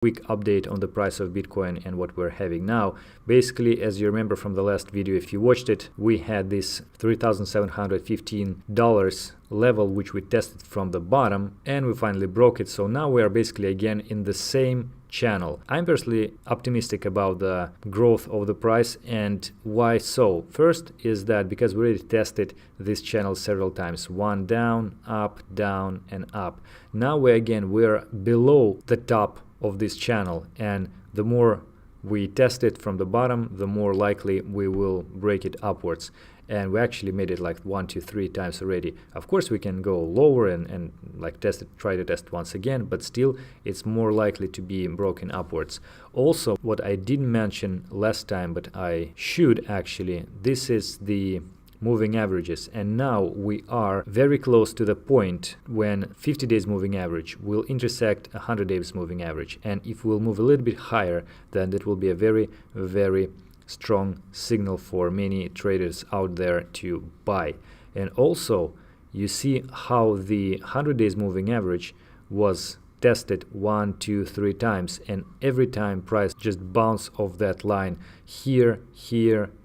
quick update on the price of Bitcoin and what we're having now. Basically, as you remember from the last video, if you watched it, we had this $3,715 level which we tested from the bottom, and we finally broke it. So now we are basically again in the same channel. I'm personally optimistic about the growth of the price. And why so? First is that because we already tested this channel several times, one down, and up. Now we're below the top of this channel, and the more we test it from the bottom, the more likely we will break it upwards. And we actually made it like 1, 2, 3 times already. Of course we can go lower and like try to test once again, but still it's more likely to be broken upwards. Also, what I didn't mention last time, but I should actually, this is the moving averages, and now we are very close to the point when 50 days moving average will intersect 100 days moving average. And if we'll move a little bit higher, then that will be a very, very strong signal for many traders out there to buy. And also you see how the 100 days moving average was tested 1, 2, 3 times, and every time price just bounced off that line here,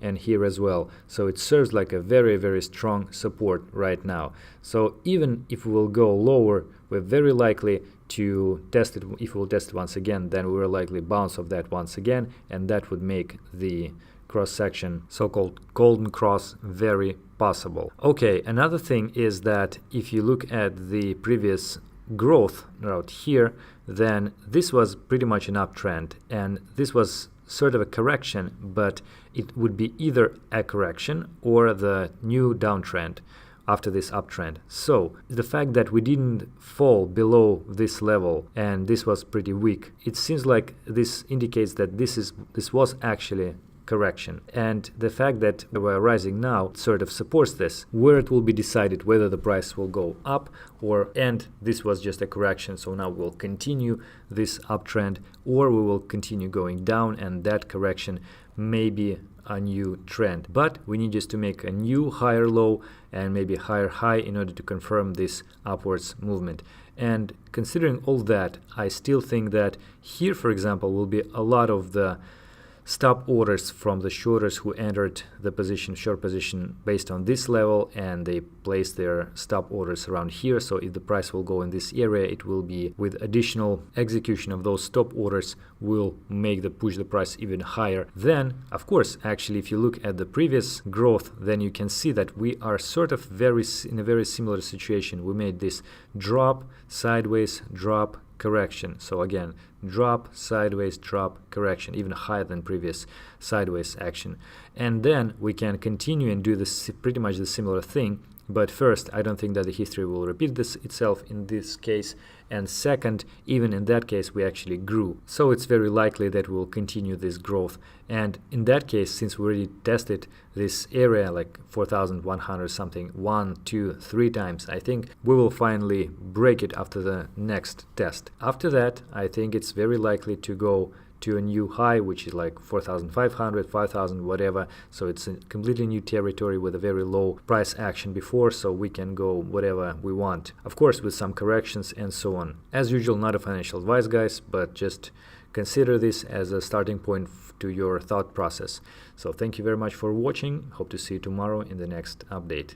and here as well. So it serves like a very, very strong support right now. So even if we will go lower, we're very likely to test it. If we'll test it once again, then we will likely bounce off that once again, and that would make the cross section, so-called golden cross, very possible. Okay, another thing is that if you look at the previous growth route here, then this was pretty much an uptrend, and this was sort of a correction, but it would be either a correction or the new downtrend after this uptrend. So the fact that we didn't fall below this level and this was pretty weak, it seems like this indicates that this was actually correction, and the fact that we're rising now sort of supports this, where it will be decided whether the price will go up and this was just a correction, so now we'll continue this uptrend, or we will continue going down, and that correction may be a new trend. But we need just to make a new higher low and maybe higher high in order to confirm this upwards movement. And considering all that, I still think that here, for example, will be a lot of the stop orders from the shorters who entered the short position based on this level, and they placed their stop orders around here. So if the price will go in this area, it will be with additional execution of those stop orders will push the price even higher. Then of course, actually, if you look at the previous growth, then you can see that we are sort of in a very similar situation. We made this drop, sideways, drop, correction. So again, drop, sideways, drop, correction, even higher than previous sideways action. And then we can continue and do this pretty much the similar thing. But first, I don't think that the history will repeat itself in this case. And second, even in that case, we actually grew. So it's very likely that we'll continue this growth. And in that case, since we already tested this area like 4,100 something 1, 2, 3 times, I think we will finally break it after the next test. After that, I think it's very likely to go to a new high, which is like 4,500, 5,000, whatever. So it's a completely new territory with a very low price action before, so we can go whatever we want, of course with some corrections and so on. As usual, not a financial advice, guys, but just consider this as a starting point to your thought process. So thank you very much for watching. Hope to see you tomorrow in the next update.